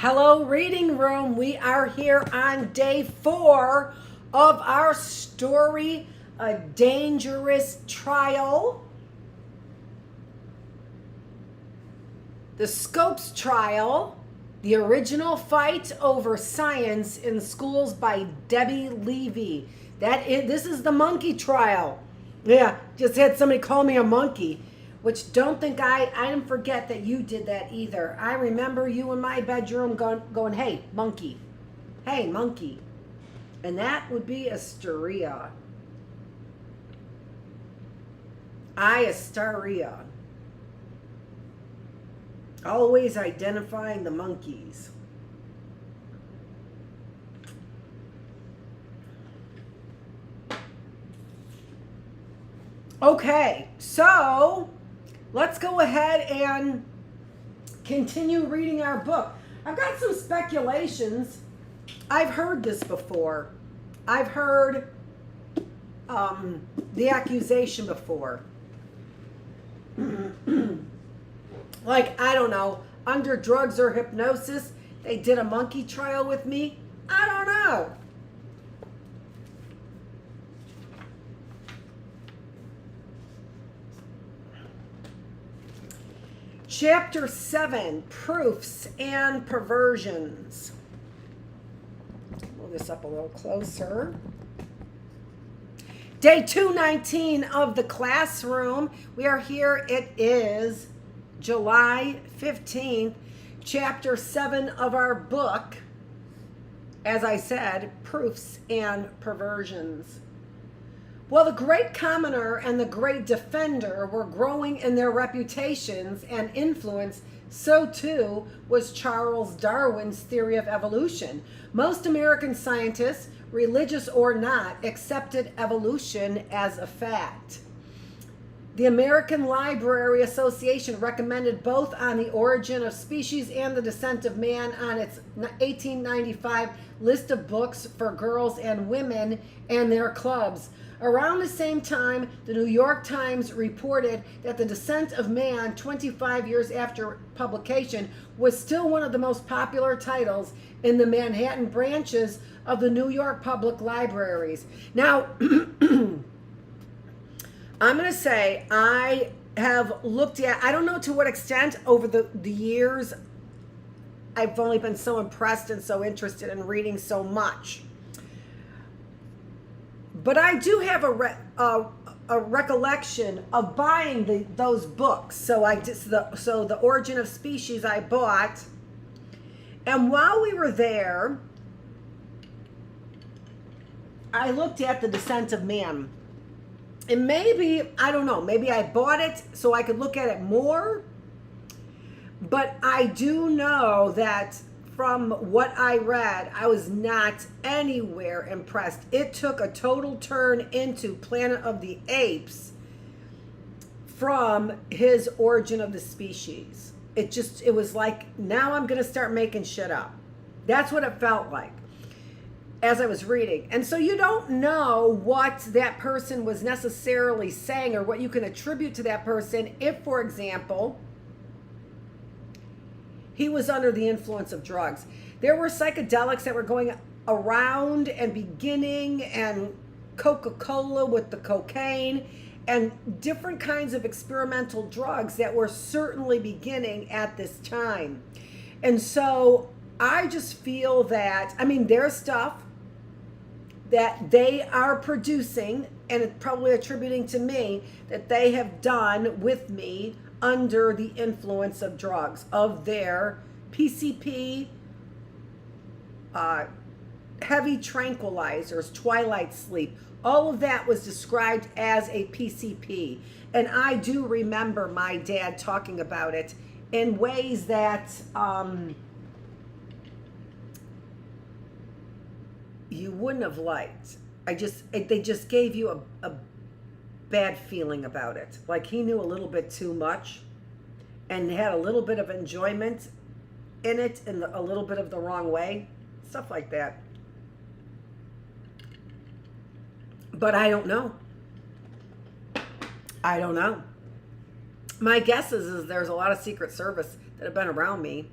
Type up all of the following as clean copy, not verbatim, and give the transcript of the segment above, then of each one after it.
Hello, Reading Room. We are here on day 4 of our story, A Dangerous Trial. The Scopes Trial, the original fight over science in schools by Debbie Levy. This is the monkey trial. Yeah, just had somebody call me a monkey. Which don't think I didn't forget that you did that either. I remember you in my bedroom going, hey, monkey. Hey, monkey. And that would be Asteria. Asteria. Always identifying the monkeys. Okay, so let's go ahead and continue reading our book. I've got some speculations. I've heard this before. I've heard the accusation before. Like, I don't know, under drugs or hypnosis, they did a monkey trial with me. I don't know. Chapter 7, Proofs and Perversions. Move this up a little closer. Day 219 of the classroom. We are here. It is July 15th. Chapter 7 of our book. As I said, Proofs and Perversions. Well, the great commoner and the great defender were growing in their reputations and influence. So too was Charles Darwin's theory of evolution. Most American scientists, religious or not, accepted evolution as a fact. The American Library Association recommended both On the Origin of Species and The Descent of Man on its 1895 list of books for girls and women and their clubs. Around the same time, the New York Times reported that The Descent of Man, 25 years after publication, was still one of the most popular titles in the Manhattan branches of the New York Public Libraries. Now, I'm going to say I have looked at, I don't know to what extent over the years, I've only been so impressed and so interested in reading so much. But I do have a recollection of buying those books. So the Origin of Species I bought, and while we were there, I looked at The Descent of Man. And maybe, I don't know, maybe I bought it so I could look at it more. But I do know that from what I read, I was not anywhere impressed. It took a total turn into Planet of the Apes from his Origin of the Species. It was like, now I'm going to start making shit up. That's what it felt like as I was reading. And so you don't know what that person was necessarily saying or what you can attribute to that person if, for example, he was under the influence of drugs. There were psychedelics that were going around and beginning, and Coca-Cola with the cocaine, and different kinds of experimental drugs that were certainly beginning at this time. And so I just feel that, I mean, there's stuff that they are producing, and it's probably attributing to me, that they have done with me under the influence of drugs, of their PCP, heavy tranquilizers, twilight sleep. All of that was described as a PCP. And I do remember my dad talking about it in ways that you wouldn't have liked. They just gave you a bad feeling about it. Like he knew a little bit too much and had a little bit of enjoyment in it in a little bit of the wrong way. Stuff like that. But I don't know. I don't know. My guess is there's a lot of Secret Service that have been around me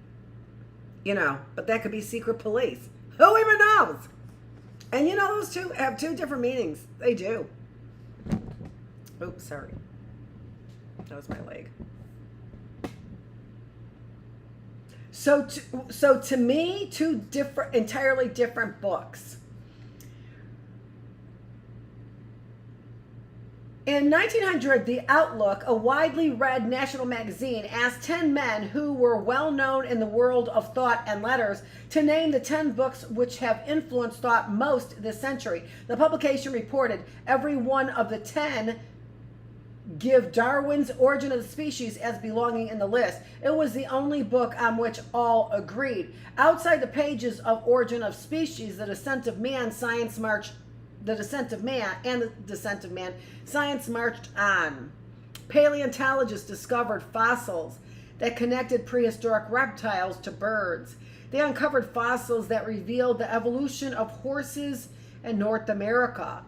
but that could be secret police. Who even knows? And those two have two different meanings. They do. Oops, sorry. That was my leg. So to me, two entirely different books. In 1900, The Outlook, a widely read national magazine, asked 10 men who were well known in the world of thought and letters to name the 10 books which have influenced thought most this century. The publication reported every one of the 10 give Darwin's Origin of the Species as belonging in the list. It was the only book on which all agreed. Outside the pages of Origin of Species, The Descent of Man, science marched on. Paleontologists discovered fossils that connected prehistoric reptiles to birds. They uncovered fossils that revealed the evolution of horses in North America.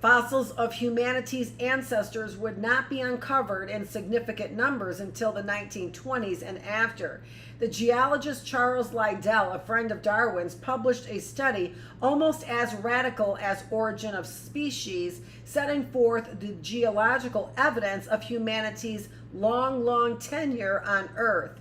Fossils of humanity's ancestors would not be uncovered in significant numbers until the 1920s and after. The geologist Charles Liddell, a friend of Darwin's, published a study almost as radical as Origin of Species, setting forth the geological evidence of humanity's long tenure on Earth.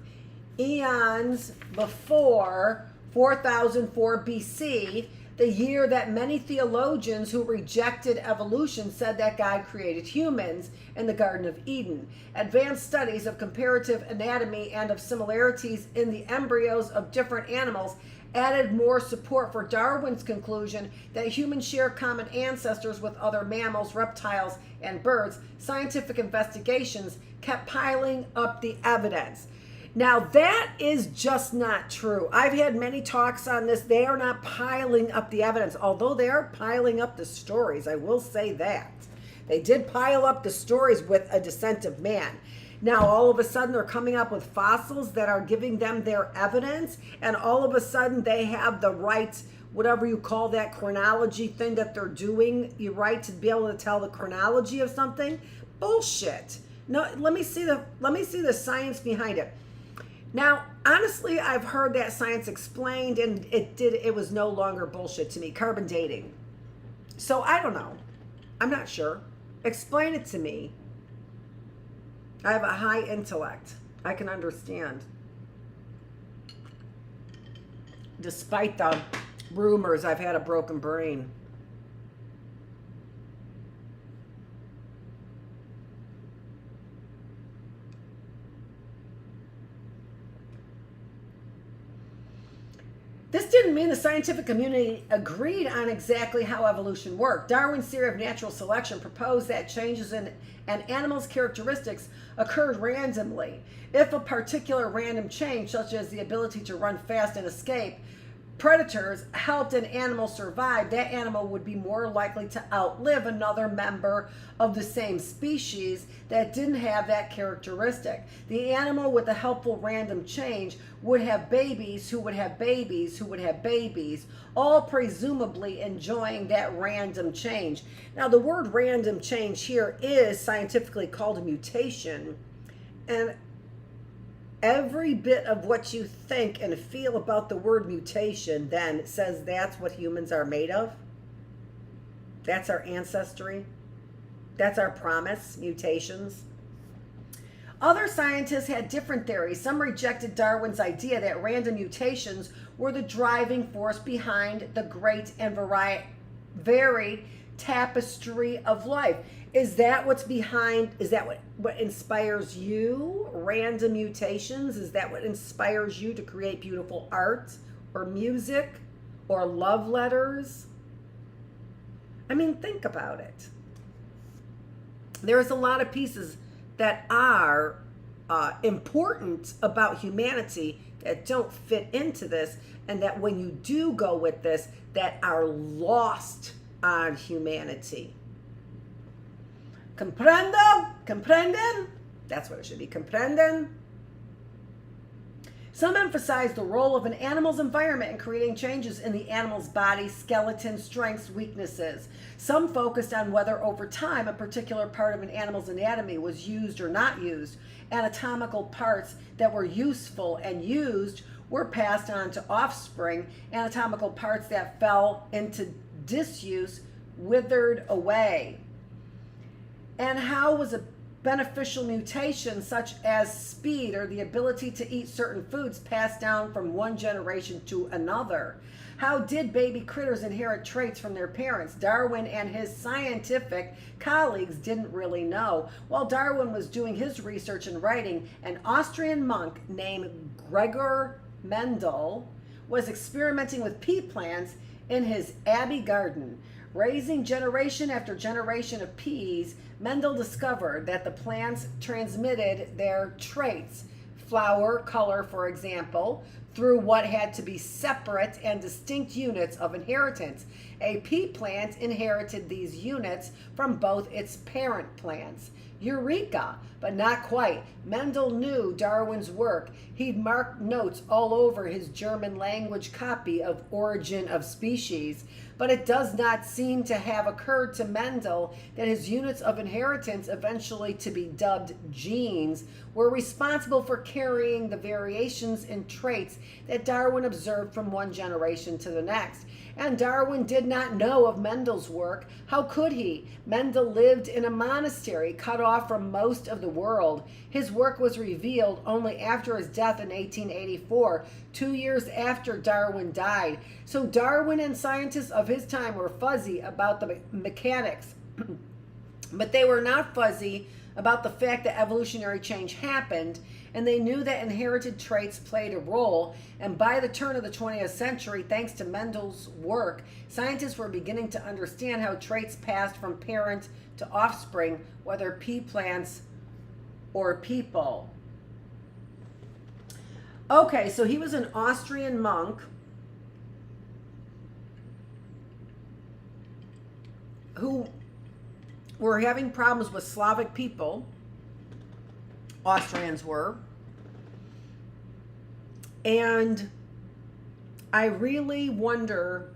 Eons before 4004 BC, the year that many theologians who rejected evolution said that God created humans in the Garden of Eden. Advanced studies of comparative anatomy and of similarities in the embryos of different animals added more support for Darwin's conclusion that humans share common ancestors with other mammals, reptiles, and birds. Scientific investigations kept piling up the evidence. Now, that is just not true. I've had many talks on this. They are not piling up the evidence, although they are piling up the stories. I will say that. They did pile up the stories with a descent of man. Now, all of a sudden, they're coming up with fossils that are giving them their evidence, and all of a sudden, they have the right, whatever you call that chronology thing that they're doing, you right to be able to tell the chronology of something. Bullshit. No, let me see the science behind it. Now, honestly, I've heard that science explained, and it was no longer bullshit to me. Carbon dating. So I don't know. I'm not sure. Explain it to me. I have a high intellect. I can understand. Despite the rumors, I've had a broken brain. This didn't mean the scientific community agreed on exactly how evolution worked. Darwin's theory of natural selection proposed that changes in an animal's characteristics occurred randomly. If a particular random change, such as the ability to run fast and escape predators, helped an animal survive, that animal would be more likely to outlive another member of the same species that didn't have that characteristic. The animal with a helpful random change would have babies who would have babies who would have babies, all presumably enjoying that random change. Now, the word random change here is scientifically called a mutation, and every bit of what you think and feel about the word mutation then says that's what humans are made of. That's our ancestry. That's our promise, mutations. Other scientists had different theories. Some rejected Darwin's idea that random mutations were the driving force behind the great and varied tapestry of life. Is that what's behind, is that what inspires you? Random mutations? Is that what inspires you to create beautiful art or music or love letters? I mean, think about it. There's a lot of pieces that are important about humanity that don't fit into this, and that when you do go with this, that are lost on humanity. Comprendo? Comprenden? That's what it should be. Comprenden? Some emphasize the role of an animal's environment in creating changes in the animal's body, skeleton, strengths, weaknesses. Some focused on whether over time a particular part of an animal's anatomy was used or not used. Anatomical parts that were useful and used were passed on to offspring. Anatomical parts that fell into disuse withered away. And how was a beneficial mutation such as speed or the ability to eat certain foods passed down from one generation to another? How did baby critters inherit traits from their parents? Darwin and his scientific colleagues didn't really know. While Darwin was doing his research and writing, an Austrian monk named Gregor Mendel was experimenting with pea plants in his abbey garden. Raising generation after generation of peas, Mendel discovered that the plants transmitted their traits, flower, color, for example, through what had to be separate and distinct units of inheritance. A pea plant inherited these units from both its parent plants. Eureka! But not quite. Mendel knew Darwin's work. He'd marked notes all over his German language copy of Origin of Species, but it does not seem to have occurred to Mendel that his units of inheritance, eventually to be dubbed genes, were responsible for carrying the variations in traits that Darwin observed from one generation to the next. And Darwin did not know of Mendel's work. How could he? Mendel lived in a monastery cut off from most of the world. His work was revealed only after his death in 1884, 2 years after Darwin died. So Darwin and scientists of his time were fuzzy about the mechanics, but they were not fuzzy about the fact that evolutionary change happened, and they knew that inherited traits played a role. And by the turn of the 20th century, thanks to Mendel's work, scientists were beginning to understand how traits passed from parent to offspring, whether pea plants or people. Okay, so he was an Austrian monk who were having problems with Slavic people. Austrians were. And I really wonder,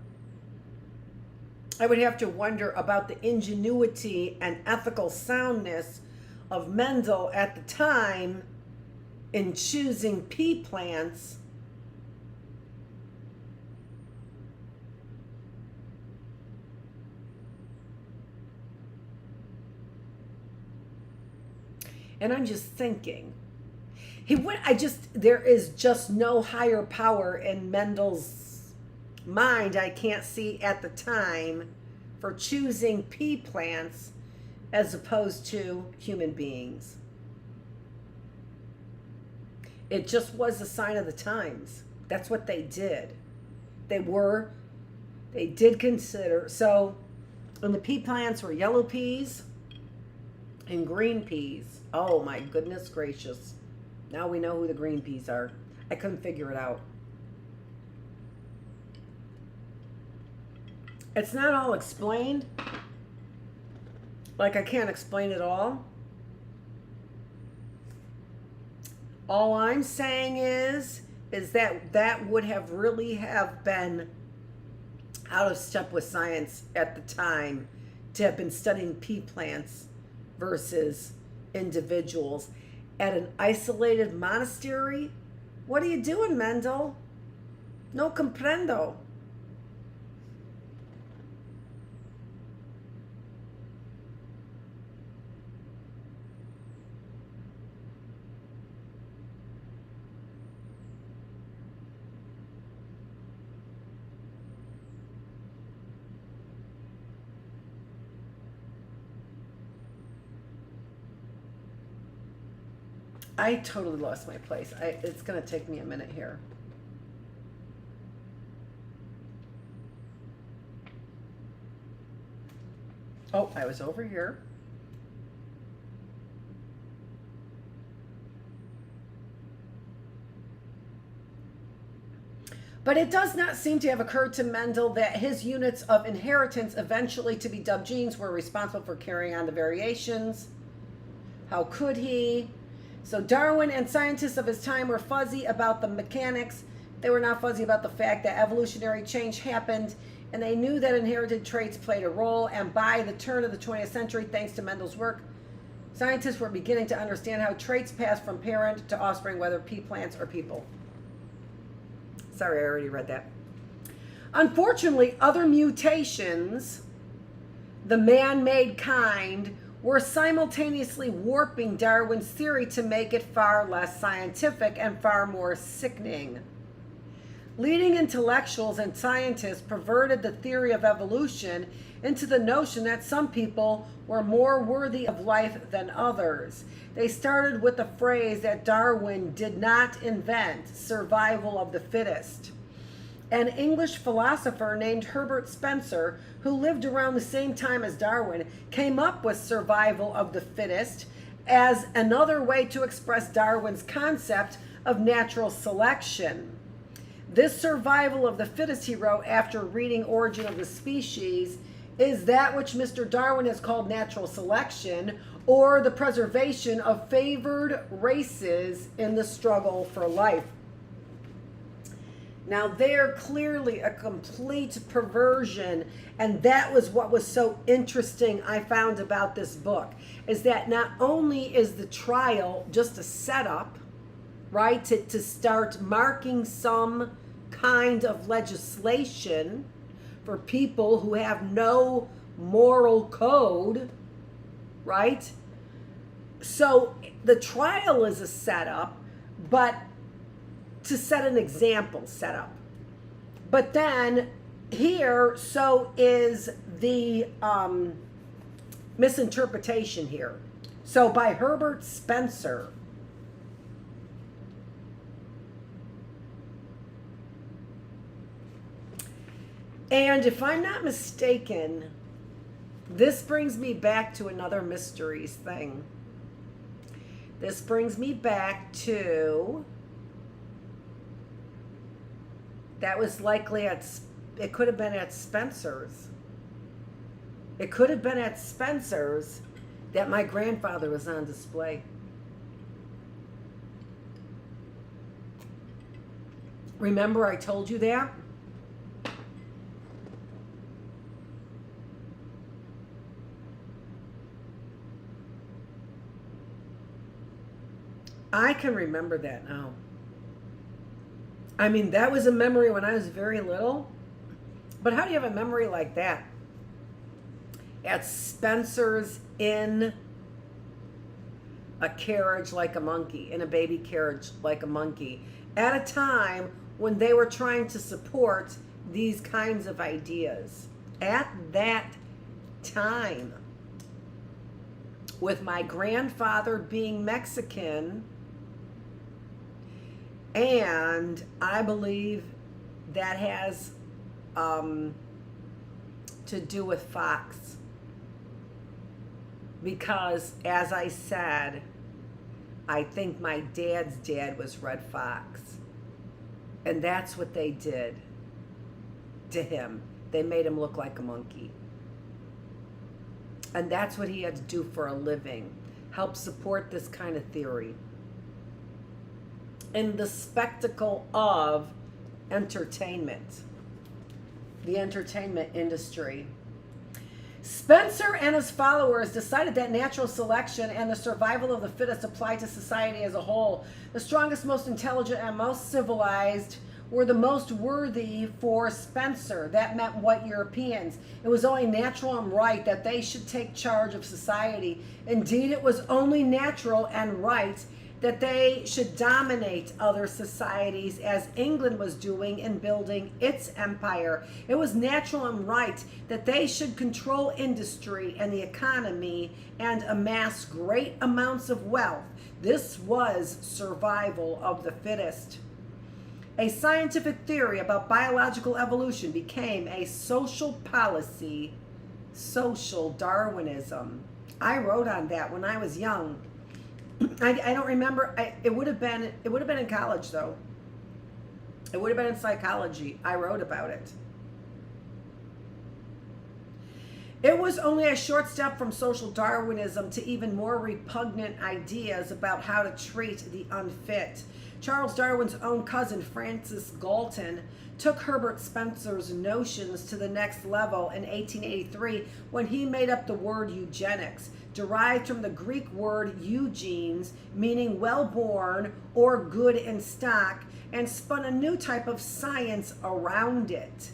I would have to wonder about the ingenuity and ethical soundness of Mendel at the time in choosing pea plants and I'm just thinking, there is just no higher power in Mendel's mind, I can't see at the time, for choosing pea plants as opposed to human beings. It just was a sign of the times. That's what they did. They did consider, so, and the pea plants were yellow peas and green peas. Oh my goodness gracious. Now we know who the green peas are. I couldn't figure it out. It's not all explained. Like I can't explain it all. All I'm saying is that would have really have been out of step with science at the time to have been studying pea plants versus individuals at an isolated monastery. What are you doing, Mendel? No comprendo. I totally lost my place. It's going to take me a minute here. Oh, I was over here. But it does not seem to have occurred to Mendel that his units of inheritance, eventually to be dubbed genes, were responsible for carrying on the variations. How could he? So Darwin and scientists of his time were fuzzy about the mechanics. They were not fuzzy about the fact that evolutionary change happened, and they knew that inherited traits played a role. And by the turn of the 20th century, thanks to Mendel's work, scientists were beginning to understand how traits pass from parent to offspring, whether pea plants or people. Sorry, I already read that. Unfortunately, other mutations, the man-made kind, were simultaneously warping Darwin's theory to make it far less scientific and far more sickening. Leading intellectuals and scientists perverted the theory of evolution into the notion that some people were more worthy of life than others. They started with the phrase that Darwin did not invent, survival of the fittest. An English philosopher named Herbert Spencer, who lived around the same time as Darwin, came up with survival of the fittest as another way to express Darwin's concept of natural selection. This survival of the fittest, he wrote after reading Origin of the Species, is that which Mr. Darwin has called natural selection, or the preservation of favored races in the struggle for life. Now, they're clearly a complete perversion, and that was what was so interesting I found about this book, is that not only is the trial just a setup, right, to start marking some kind of legislation for people who have no moral code, right? So the trial is a setup, but to set an example setup. But then here, so is the misinterpretation here. So by Herbert Spencer. And if I'm not mistaken, this brings me back to another mysteries thing. This brings me back to, that was likely at, it could have been at Spencer's. It could have been at Spencer's that my grandfather was on display. Remember I told you that? I can remember that now. I mean, that was a memory when I was very little. But how do you have a memory like that? At Spencer's in a carriage like a monkey, in a baby carriage like a monkey, at a time when they were trying to support these kinds of ideas. At that time, with my grandfather being Mexican, and I believe that has to do with Fox. Because, as I said, I think my dad's dad was Red Fox. And that's what they did to him. They made him look like a monkey. And that's what he had to do for a living. Help support this kind of theory. In the spectacle of entertainment. The entertainment industry. Spencer and his followers decided that natural selection and the survival of the fittest applied to society as a whole. The strongest, most intelligent, and most civilized were the most worthy for Spencer. That meant white Europeans. It was only natural and right that they should take charge of society. Indeed, it was only natural and right that they should dominate other societies as England was doing in building its empire. It was natural and right that they should control industry and the economy and amass great amounts of wealth. This was survival of the fittest. A scientific theory about biological evolution became a social policy, social Darwinism. I wrote on that when I was young. I don't remember. It would have been in college though. It would have been in psychology. I wrote about it. It was only a short step from social Darwinism to even more repugnant ideas about how to treat the unfit. Charles Darwin's own cousin, Francis Galton, took Herbert Spencer's notions to the next level in 1883 when he made up the word eugenics, derived from the Greek word eugenes, meaning well-born or good in stock, and spun a new type of science around it.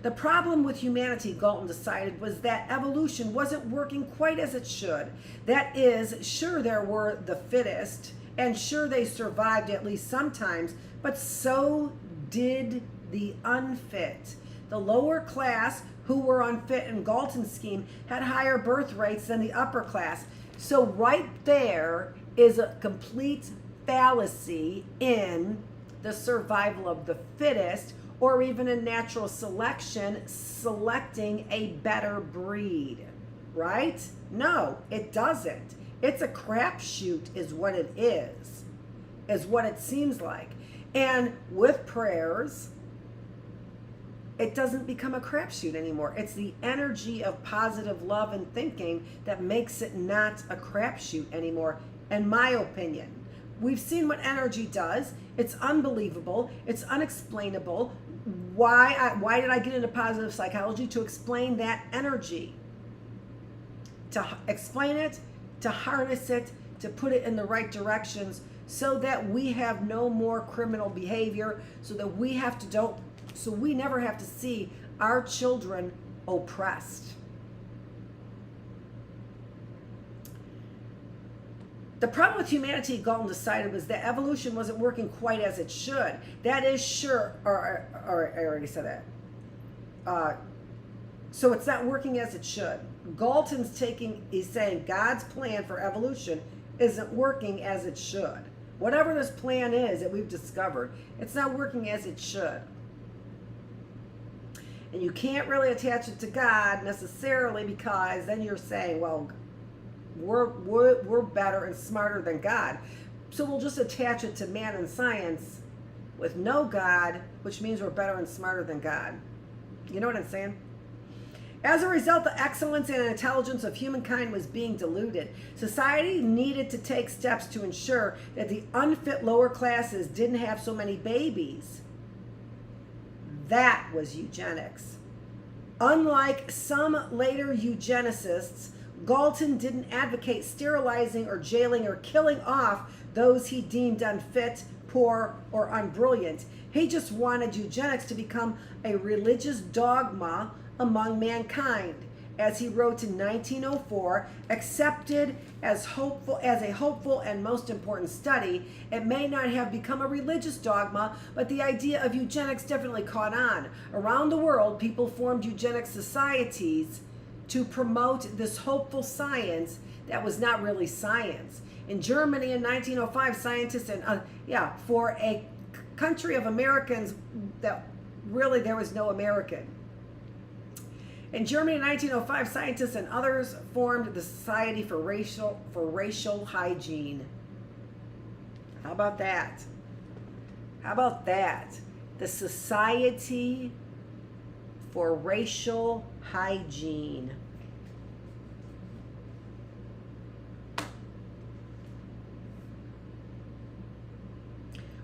The problem with humanity, Galton decided, was that evolution wasn't working quite as it should. That is, sure there were the fittest, and sure they survived at least sometimes, but so did the unfit. The lower class, who were unfit in Galton's scheme, had higher birth rates than the upper class. So right there is a complete fallacy in the survival of the fittest, or even in natural selection, selecting a better breed, right? No, it doesn't. It's a crapshoot is what it is what it seems like. And with prayers, it doesn't become a crapshoot anymore. It's the energy of positive love and thinking that makes it not a crapshoot anymore, in my opinion. We've seen what energy does. It's unbelievable. It's unexplainable. Why did I get into positive psychology? To explain that energy. To explain it, to harness it, to put it in the right directions so that we have no more criminal behavior, so that we never have to see our children oppressed. The problem with humanity, Galton decided, was that evolution wasn't working quite as it should. That is sure, or I already said that. So it's not working as it should. Galton's he's saying God's plan for evolution isn't working as it should. Whatever this plan is that we've discovered, it's not working as it should. And you can't really attach it to God necessarily, because then you're saying, well, we're better and smarter than God. So we'll just attach it to man and science with no God, which means we're better and smarter than God. You know what I'm saying? As a result, the excellence and intelligence of humankind was being diluted. Society needed to take steps to ensure that the unfit lower classes didn't have so many babies. That was eugenics. Unlike some later eugenicists, Galton didn't advocate sterilizing or jailing or killing off those he deemed unfit, poor, or unbrilliant. He just wanted eugenics to become a religious dogma among mankind. As he wrote in 1904, accepted as a hopeful and most important study, it may not have become a religious dogma, but the idea of eugenics definitely caught on. Around the world, people formed eugenics societies to promote this hopeful science that was not really science. In Germany in 1905, scientists for a country of Americans that really there was no American. In Germany in 1905, scientists and others formed the Society for Racial Hygiene. How about that? How about that? The Society for Racial Hygiene.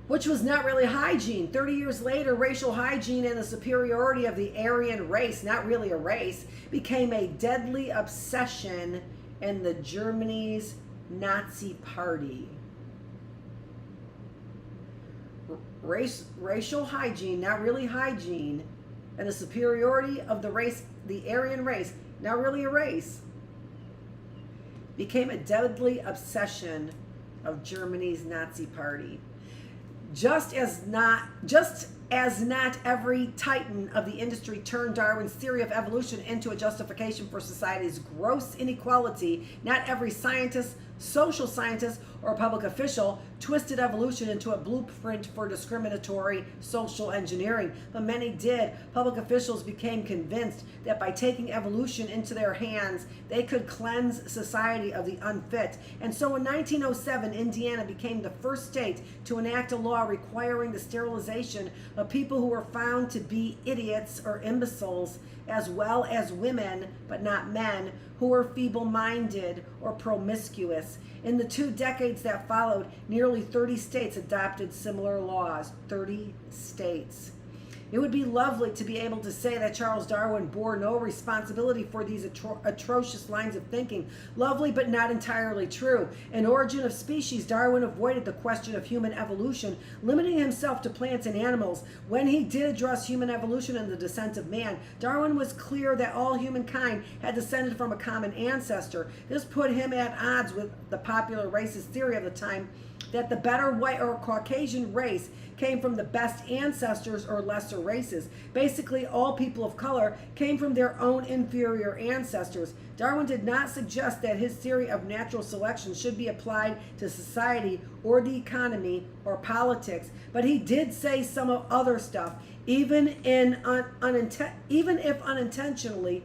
Which was not really hygiene. 30 years later, racial hygiene and the superiority of the Aryan race, not really a race, became a deadly obsession in the Germany's Nazi Party. Racial hygiene, not really hygiene, and the superiority of the race, the Aryan race, not really a race, became a deadly obsession of Germany's Nazi Party. Just as not every titan of the industry turned Darwin's theory of evolution into a justification for society's gross inequality, not every scientist, social scientist, or public official twisted evolution into a blueprint for discriminatory social engineering, but many did. Public officials became convinced that by taking evolution into their hands, they could cleanse society of the unfit. And so in 1907, Indiana became the first state to enact a law requiring the sterilization of people who were found to be idiots or imbeciles, as well as women, but not men, who were feeble-minded or promiscuous. In the 2 decades decades that followed, nearly 30 states adopted similar laws. 30 states. It would be lovely to be able to say that Charles Darwin bore no responsibility for these atrocious lines of thinking. Lovely, but not entirely true. In Origin of Species, Darwin avoided the question of human evolution, limiting himself to plants and animals. When he did address human evolution and the descent of man, Darwin was clear that all humankind had descended from a common ancestor. This put him at odds with the popular racist theory of the time that the better white or Caucasian race came from the best ancestors or lesser races. Basically, all people of color came from their own inferior ancestors. Darwin did not suggest that his theory of natural selection should be applied to society or the economy or politics, but he did say some other stuff. Even if unintentionally,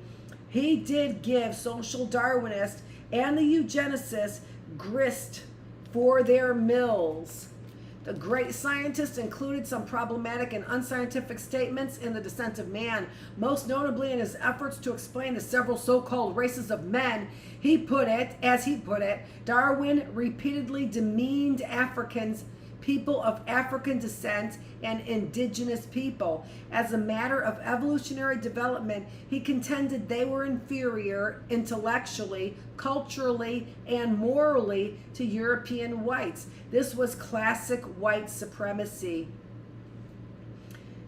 he did give social Darwinists and the eugenicists grist for their mills. The great scientist included some problematic and unscientific statements in The Descent of Man, most notably in his efforts to explain the several so-called races of men. As he put it, Darwin repeatedly demeaned Africans, people of African descent, and indigenous people. As a matter of evolutionary development, he contended they were inferior intellectually, culturally, and morally to European whites. This was classic white supremacy.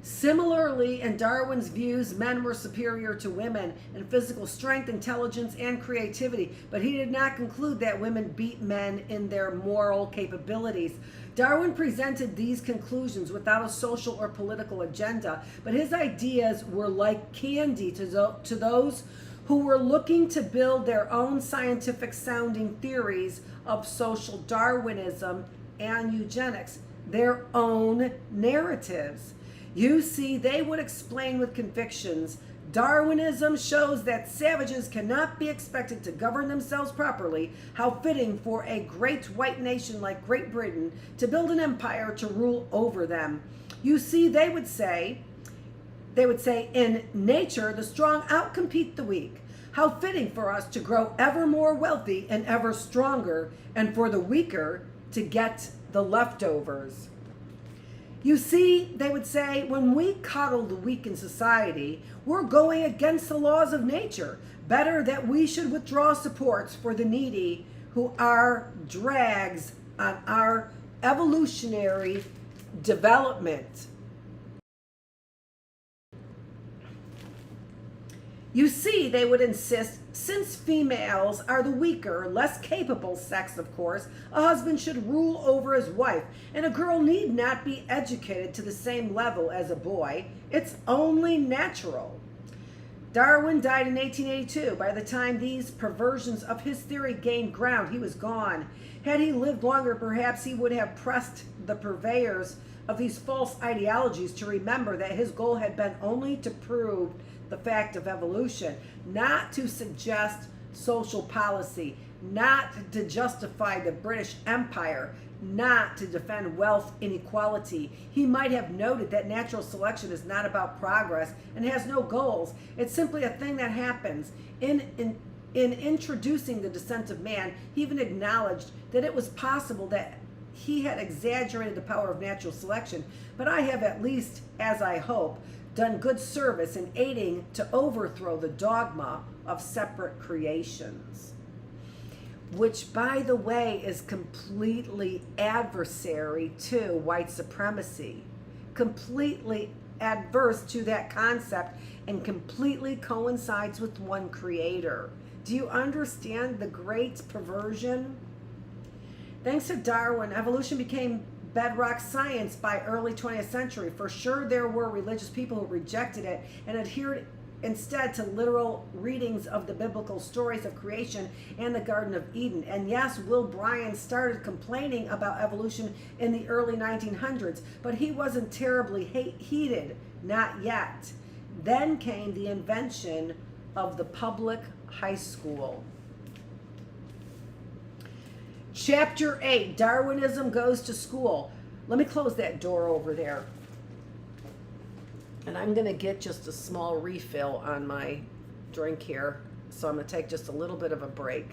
Similarly, in Darwin's views, men were superior to women in physical strength, intelligence, and creativity, but he did not conclude that women beat men in their moral capabilities. Darwin presented these conclusions without a social or political agenda, but his ideas were like candy to those who were looking to build their own scientific sounding theories of social Darwinism and eugenics, their own narratives. You see, they would explain with convictions, Darwinism shows that savages cannot be expected to govern themselves properly. How fitting for a great white nation like Great Britain to build an empire to rule over them. You see, they would say, in nature, the strong outcompete the weak. How fitting for us to grow ever more wealthy and ever stronger, and for the weaker to get the leftovers. You see, they would say, when we coddle the weak in society, we're going against the laws of nature. Better that we should withdraw supports for the needy who are drags on our evolutionary development. You see, they would insist, since females are the weaker, less capable sex, of course, a husband should rule over his wife, and a girl need not be educated to the same level as a boy. It's only natural. Darwin died in 1882. By the time these perversions of his theory gained ground, he was gone. Had he lived longer, perhaps he would have pressed the purveyors of these false ideologies to remember that his goal had been only to prove the fact of evolution, not to suggest social policy, not to justify the British Empire, not to defend wealth inequality. He might have noted that natural selection is not about progress and has no goals. It's simply a thing that happens. In introducing The Descent of Man, he even acknowledged that it was possible that he had exaggerated the power of natural selection, but I have, at least as I hope, done good service in aiding to overthrow the dogma of separate creations, which, by the way, is completely adversary to white supremacy, completely adverse to that concept, and completely coincides with one creator. Do you understand the great perversion? Thanks to Darwin, evolution became bedrock science by early 20th century. For sure, there were religious people who rejected it and adhered instead to literal readings of the biblical stories of creation and the Garden of Eden. And yes, Will Bryan started complaining about evolution in the early 1900s, but he wasn't terribly heated, not yet. Then came the invention of the public high school. Chapter 8, Darwinism Goes to School. Let me close that door over there. And I'm going to get just a small refill on my drink here. So I'm going to take just a little bit of a break.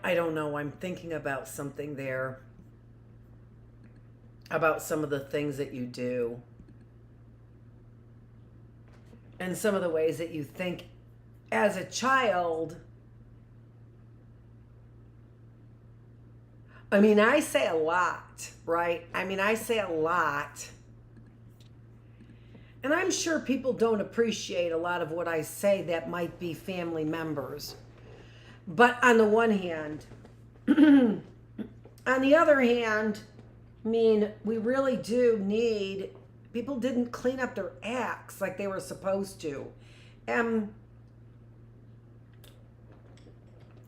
I don't know. I'm thinking about something there, about some of the things that you do and some of the ways that you think as a child. I mean, I say a lot, right? I mean, I say a lot. And I'm sure people don't appreciate a lot of what I say that might be family members. But on the one hand, on the other hand, I mean, we really do need, people didn't clean up their acts like they were supposed to.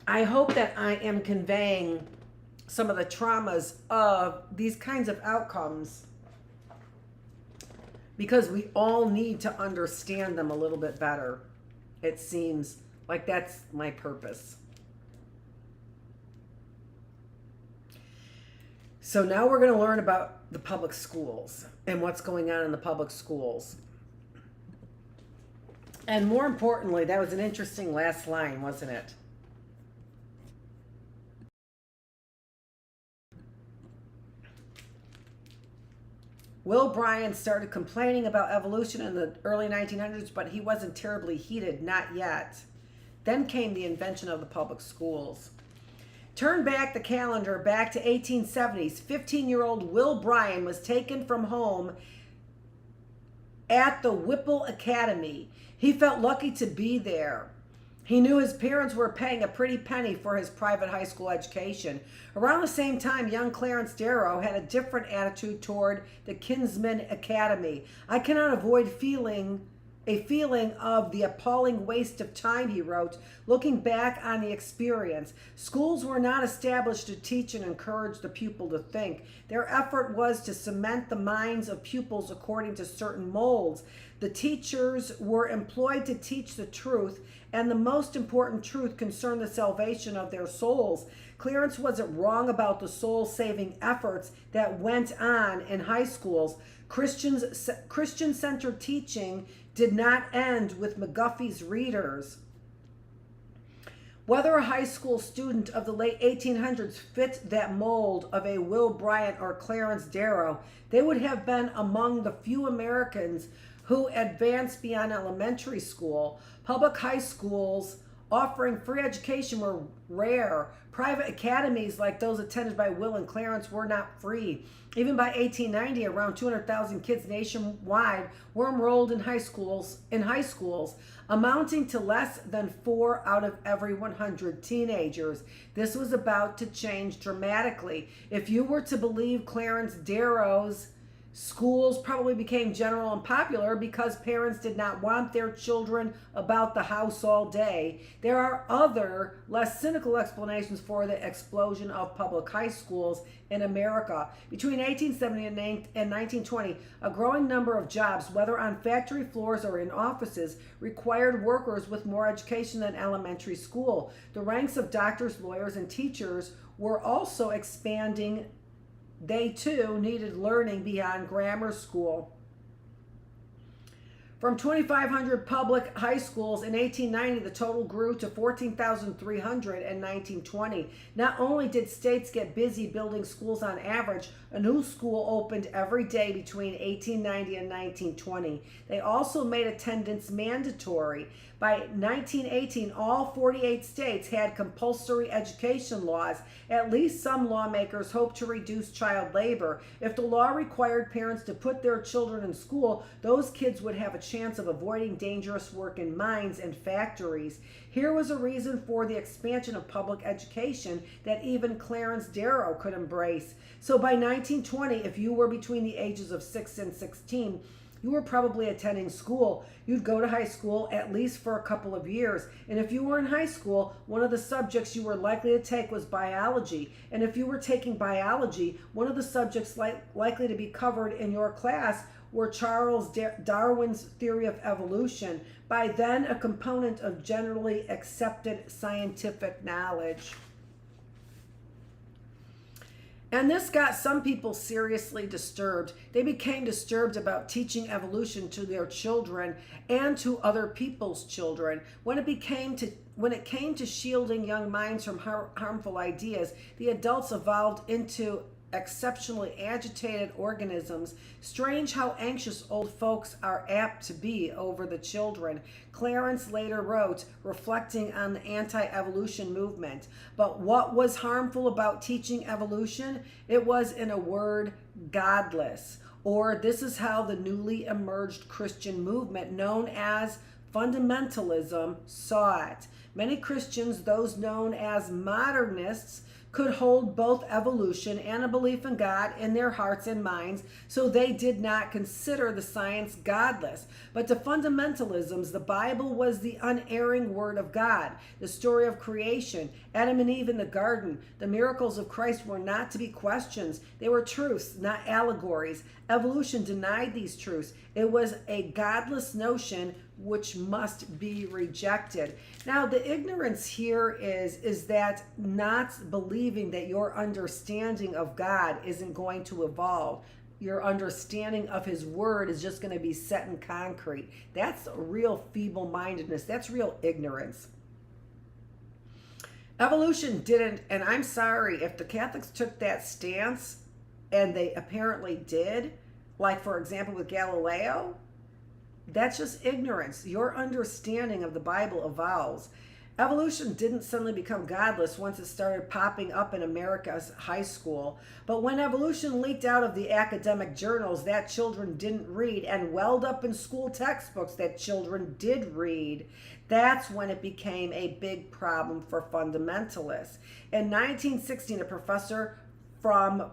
I hope that I am conveying some of the traumas of these kinds of outcomes, because we all need to understand them a little bit better. It seems like that's my purpose. So now we're going to learn about the public schools and what's going on in the public schools. And more importantly, that was an interesting last line, wasn't it? Will Bryan started complaining about evolution in the early 1900s, but he wasn't terribly heated, not yet. Then came the invention of the public schools. Turn back the calendar back to 1870s. 15-year-old Will Bryan was taken from home at the Whipple Academy. He felt lucky to be there. He knew his parents were paying a pretty penny for his private high school education. Around the same time, young Clarence Darrow had a different attitude toward the Kinsman Academy. I cannot avoid a feeling of the appalling waste of time, he wrote, looking back on the experience. Schools were not established to teach and encourage the pupil to think. Their effort was to cement the minds of pupils according to certain molds. The teachers were employed to teach the truth, and the most important truth concerned the salvation of their souls. Clarence wasn't wrong about the soul-saving efforts that went on in high schools. Christian-centered teaching did not end with McGuffey's readers. Whether a high school student of the late 1800s fit that mold of a Will Bryan or Clarence Darrow, they would have been among the few Americans who advanced beyond elementary school. Public high schools offering free education were rare. Private academies like those attended by Will and Clarence were not free. Even by 1890, around 200,000 kids nationwide were enrolled in high schools, amounting to less than 4 out of every 100 teenagers. This was about to change dramatically. If you were to believe Clarence Darrow's, schools probably became general and popular because parents did not want their children about the house all day. There are other, less cynical explanations for the explosion of public high schools in America. Between 1870 and 1920, a growing number of jobs, whether on factory floors or in offices, required workers with more education than elementary school. The ranks of doctors, lawyers, and teachers were also expanding. They too needed learning beyond grammar school. From 2,500 public high schools in 1890, the total grew to 14,300 in 1920. Not only did states get busy building schools on average, a new school opened every day between 1890 and 1920. They also made attendance mandatory. By 1918, all 48 states had compulsory education laws. At least some lawmakers hoped to reduce child labor. If the law required parents to put their children in school, those kids would have a chance of avoiding dangerous work in mines and factories. Here was a reason for the expansion of public education that even Clarence Darrow could embrace. So by 1920, if you were between the ages of 6 and 16, you were probably attending school. You'd go to high school at least for a couple of years. And if you were in high school, one of the subjects you were likely to take was biology. And if you were taking biology, one of the subjects likely to be covered in your class were Charles Darwin's theory of evolution, by then a component of generally accepted scientific knowledge. And this got some people seriously disturbed. They became disturbed about teaching evolution to their children and to other people's children. When it came to shielding young minds from harmful ideas, the adults evolved into exceptionally agitated organisms. Strange how anxious old folks are apt to be over the children. Clarence later wrote, reflecting on the anti-evolution movement, but what was harmful about teaching evolution? It was, in a word, godless. Or this is how the newly emerged Christian movement known as fundamentalism saw it. Many Christians, those known as modernists, could hold both evolution and a belief in God in their hearts and minds, so they did not consider the science godless. But to fundamentalisms, the Bible was the unerring word of God. The story of creation, Adam and Eve in the garden, the miracles of Christ were not to be questions. They were truths, not allegories. Evolution denied these truths. It was a godless notion which must be rejected. Now, the ignorance here is that not believing that your understanding of God isn't going to evolve. Your understanding of his word is just going to be set in concrete. That's real feeble-mindedness. That's real ignorance. Evolution didn't, and I'm sorry if the Catholics took that stance, and they apparently did, like for example with Galileo, that's just ignorance. Your understanding of the Bible evolves. Evolution didn't suddenly become godless once it started popping up in America's high school. But when evolution leaked out of the academic journals that children didn't read and welled up in school textbooks that children did read, that's when it became a big problem for fundamentalists. In 1916, a professor from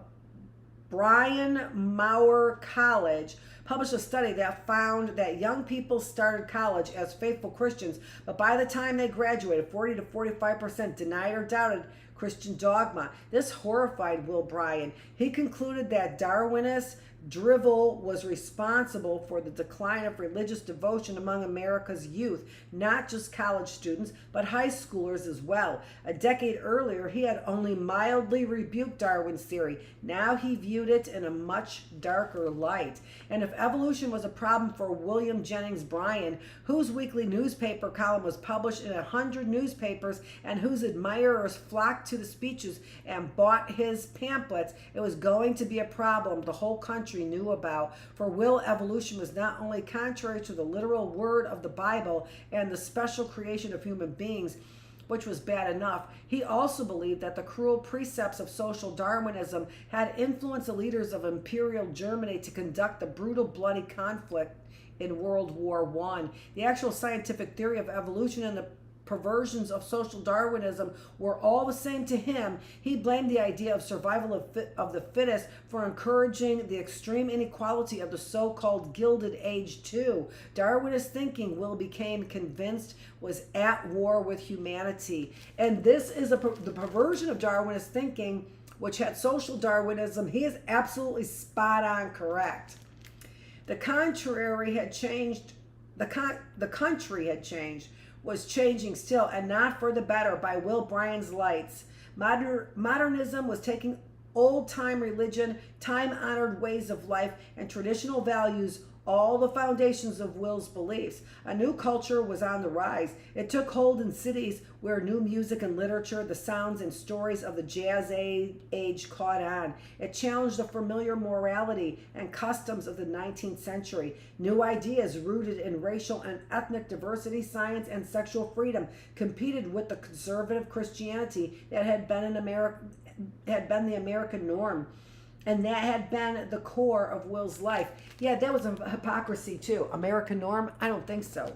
Bryn Mawr College published a study that found that young people started college as faithful Christians, but by the time they graduated, 40 to 45% denied or doubted Christian dogma. This horrified Will Bryan. He concluded that Darwinist drivel was responsible for the decline of religious devotion among America's youth, not just college students, but high schoolers as well. A decade earlier, he had only mildly rebuked Darwin's theory. Now he viewed it in a much darker light. And if evolution was a problem for William Jennings Bryan, whose weekly newspaper column was published in 100 newspapers and whose admirers flocked to the speeches and bought his pamphlets, it was going to be a problem the whole country knew about. For Will, evolution was not only contrary to the literal word of the Bible and the special creation of human beings, which was bad enough, he also believed that the cruel precepts of social Darwinism had influenced the leaders of Imperial Germany to conduct the brutal, bloody conflict in World War I. The actual scientific theory of evolution and the perversions of social Darwinism were all the same to him. He blamed the idea of survival of the fittest for encouraging the extreme inequality of the so-called Gilded Age too. Darwinist thinking, Will became convinced, was at war with humanity. And this is the perversion of Darwinist thinking, which had social Darwinism. He is absolutely spot on correct. The contrary had changed. The country had changed, was changing still, and not for the better by Will Bryan's lights. Modernism was taking old-time religion, time-honored ways of life, and traditional values, all the foundations of Will's beliefs. A new culture was on the rise. It took hold in cities where new music and literature, the sounds and stories of the jazz age caught on. It challenged the familiar morality and customs of the 19th century. New ideas rooted in racial and ethnic diversity, science, and sexual freedom competed with the conservative Christianity that had been the American norm. And that had been the core of Will's life. Yeah, that was a hypocrisy too. American norm? I don't think so.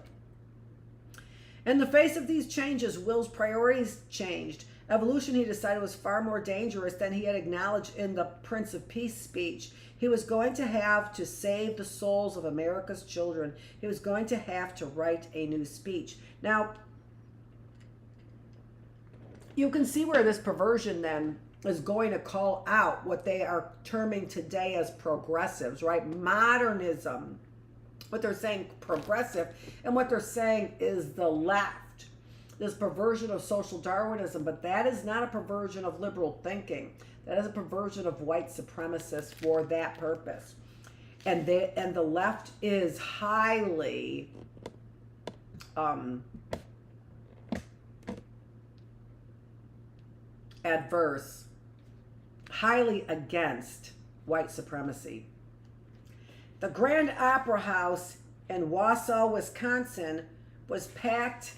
In the face of these changes, Will's priorities changed. Evolution, he decided, was far more dangerous than he had acknowledged in the Prince of Peace speech. He was going to have to save the souls of America's children. He was going to have to write a new speech. Now, you can see where this perversion then is going to call out what they are terming today as progressives, right? Modernism. What they're saying progressive, and what they're saying is the left. This perversion of social Darwinism, but that is not a perversion of liberal thinking. That is a perversion of white supremacists for that purpose. And the left is highly adverse, highly against white supremacy. The Grand Opera House in Wausau, Wisconsin was packed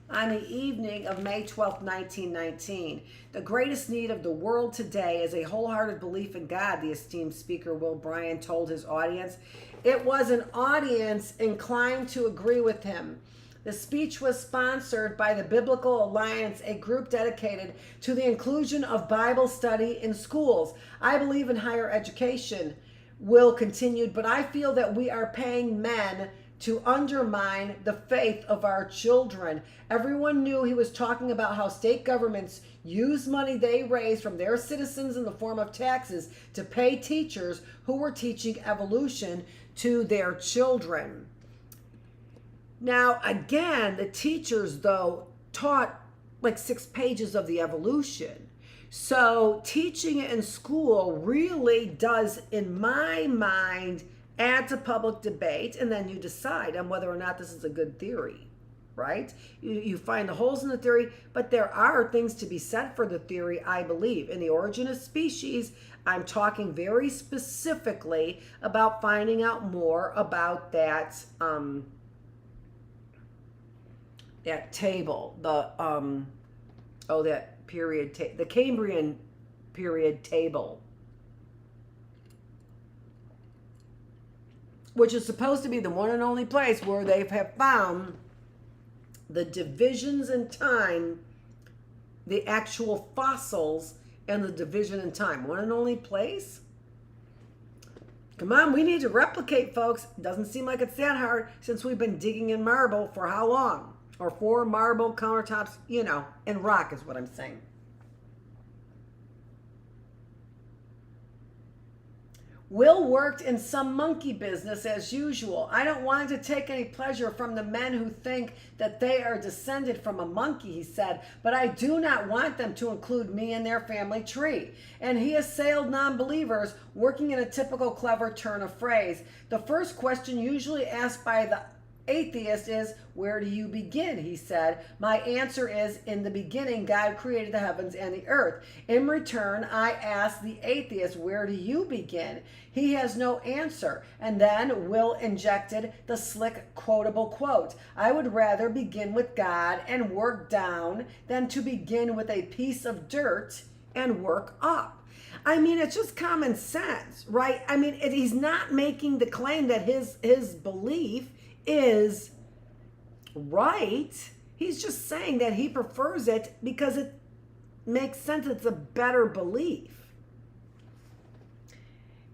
on the evening of May 12, 1919. The greatest need of the world today is a wholehearted belief in God, the esteemed speaker Will Bryan told his audience. It was an audience inclined to agree with him. The speech was sponsored by the Biblical Alliance, a group dedicated to the inclusion of Bible study in schools. I believe in higher education, Will continued, but I feel that we are paying men to undermine the faith of our children. Everyone knew he was talking about how state governments use money they raise from their citizens in the form of taxes to pay teachers who were teaching evolution to their children. Now, again, the teachers, though, taught like 6 pages of the evolution. So teaching it in school really does, in my mind, add to public debate, and then you decide on whether or not this is a good theory, right? You find the holes in the theory, but there are things to be said for the theory, I believe. In The Origin of Species, I'm talking very specifically about finding out more about that that table, that period, the Cambrian period table, which is supposed to be the one and only place where they have found the divisions in time, the actual fossils and the division in time. One and only place? Come on, we need to replicate, folks. Doesn't seem like it's that hard since we've been digging in marble for how long? Or for marble countertops, and rock is what I'm saying. Will worked in some monkey business as usual. I don't want to take any pleasure from the men who think that they are descended from a monkey, he said, but I do not want them to include me in their family tree. And he assailed non-believers, working in a typical clever turn of phrase. The first question usually asked by the atheist is, where do you begin? He said. My answer is, in the beginning, God created the heavens and the earth. In return, I ask the atheist, where do you begin? He has no answer. And then Will injected the slick quotable quote. I would rather begin with God and work down than to begin with a piece of dirt and work up. I mean, it's just common sense, right? I mean, he's not making the claim that his belief is right. He's just saying that he prefers it because it makes sense. It's a better belief.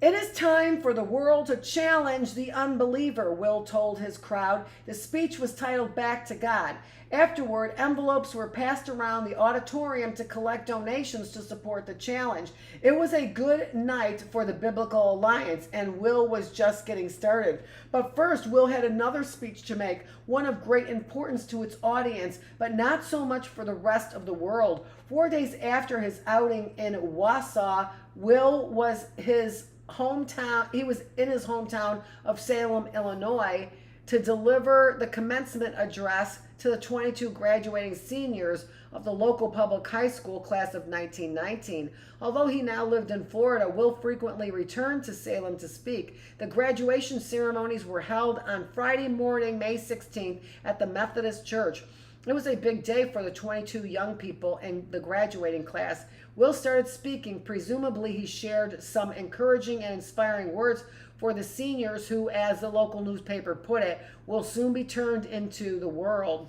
It is time for the world to challenge the unbeliever, Will told his crowd. The speech was titled Back to God. Afterward, envelopes were passed around the auditorium to collect donations to support the challenge. It was a good night for the Biblical Alliance, and Will was just getting started. But first, Will had another speech to make, one of great importance to its audience, but not so much for the rest of the world. 4 days after his outing in Wausau, Will was in his hometown of Salem, Illinois, to deliver the commencement address to the 22 graduating seniors of the local public high school class of 1919. Although he now lived in Florida, Will frequently returned to Salem to speak. The graduation ceremonies were held on Friday morning, May 16th, at the Methodist Church. It was a big day for the 22 young people in the graduating class. Will started speaking. Presumably, he shared some encouraging and inspiring words for the seniors who, as the local newspaper put it, will soon be turned into the world.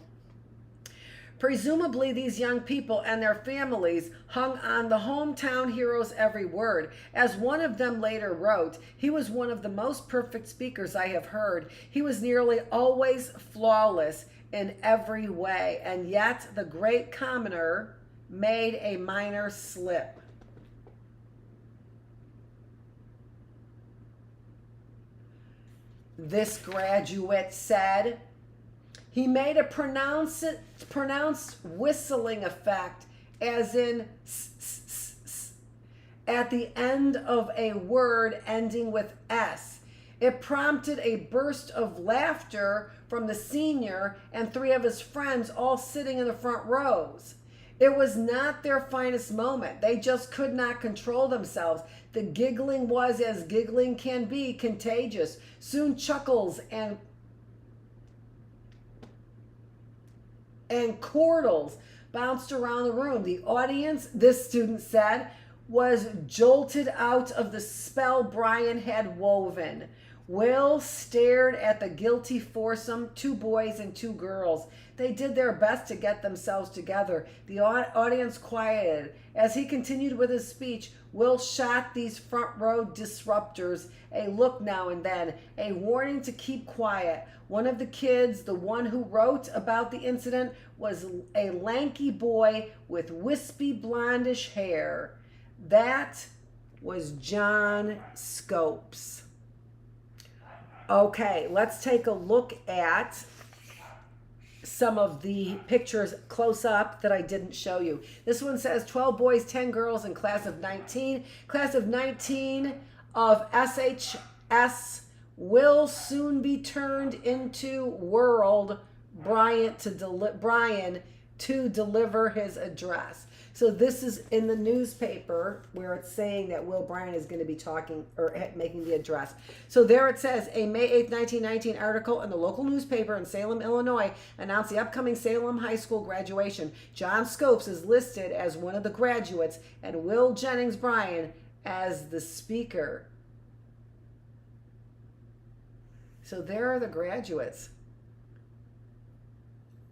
Presumably, these young people and their families hung on the hometown hero's every word. As one of them later wrote, he was one of the most perfect speakers I have heard. He was nearly always flawless in every way, and yet the great commoner made a minor slip. This graduate said, he made a pronounced whistling effect, as in at the end of a word ending with S. It prompted a burst of laughter from the senior and three of his friends, all sitting in the front rows. It was not their finest moment. They just could not control themselves. The giggling was, as giggling can be, contagious. Soon chuckles and chortles bounced around the room. The audience, this student said, was jolted out of the spell Bryan had woven. Will stared at the guilty foursome, 2 boys and 2 girls. They did their best to get themselves together. The audience quieted. As he continued with his speech, Will shot these front row disruptors a look now and then, a warning to keep quiet. One of the kids, the one who wrote about the incident, was a lanky boy with wispy blondish hair. That was John Scopes. Okay, let's take a look at some of the pictures close up that I didn't show you. This one says 12 boys, 10 girls in class of 19. Class of 19 of SHS will soon be turned into world. Bryan to deliver his address. So this is in the newspaper where it's saying that Will Bryan is going to be talking or making the address. So there it says, a May 8th, 1919 article in the local newspaper in Salem, Illinois announced the upcoming Salem High School graduation. John Scopes is listed as one of the graduates and Will Jennings Bryan as the speaker. So there are the graduates.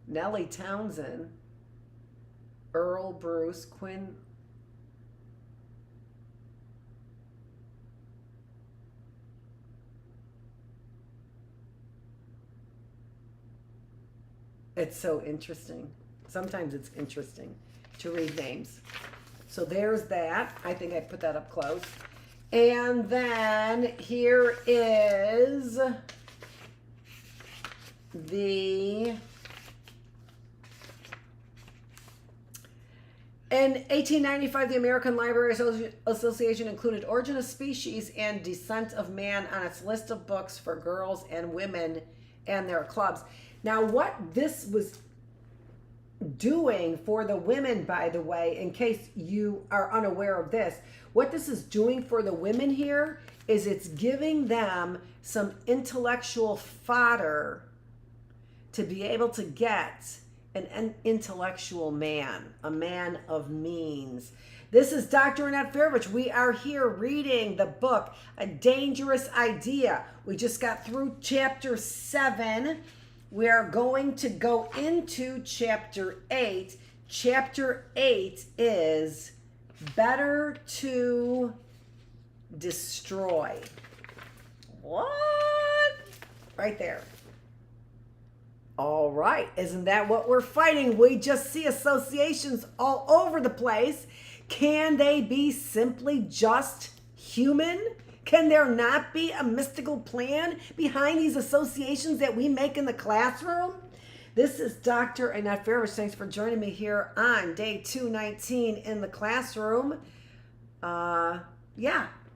Nellie Townsend, Earl Bruce, Quinn. It's so interesting. Sometimes it's interesting to read names. So there's that. I think I put that up close. And then here is the... In 1895, the American Library Association included Origin of Species and Descent of Man on its list of books for girls and women and their clubs. Now, what this was doing for the women, by the way, in case you are unaware of this, what this is doing for the women here is it's giving them some intellectual fodder to be able to get an intellectual man, a man of means. This is Dr. Annette Feravich. We are here reading the book, A Dangerous Idea. We just got through chapter 7. We are going to go into chapter 8. Chapter 8 is Better to Destroy. What? Right there. All right, isn't that what we're fighting? We just see associations all over the place. Can they be simply just human? Can there not be a mystical plan behind these associations that we make in the classroom? This is Dr. Annette Feravich. Thanks for joining me here on day 219 in the classroom.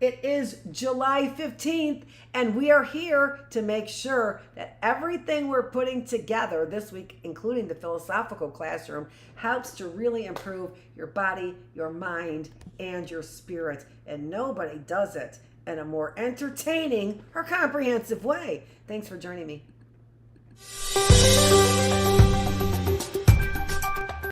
It is July 15th, and we are here to make sure that everything we're putting together this week, including the philosophical classroom, helps to really improve your body, your mind, and your spirit. And nobody does it in a more entertaining or comprehensive way. Thanks for joining me.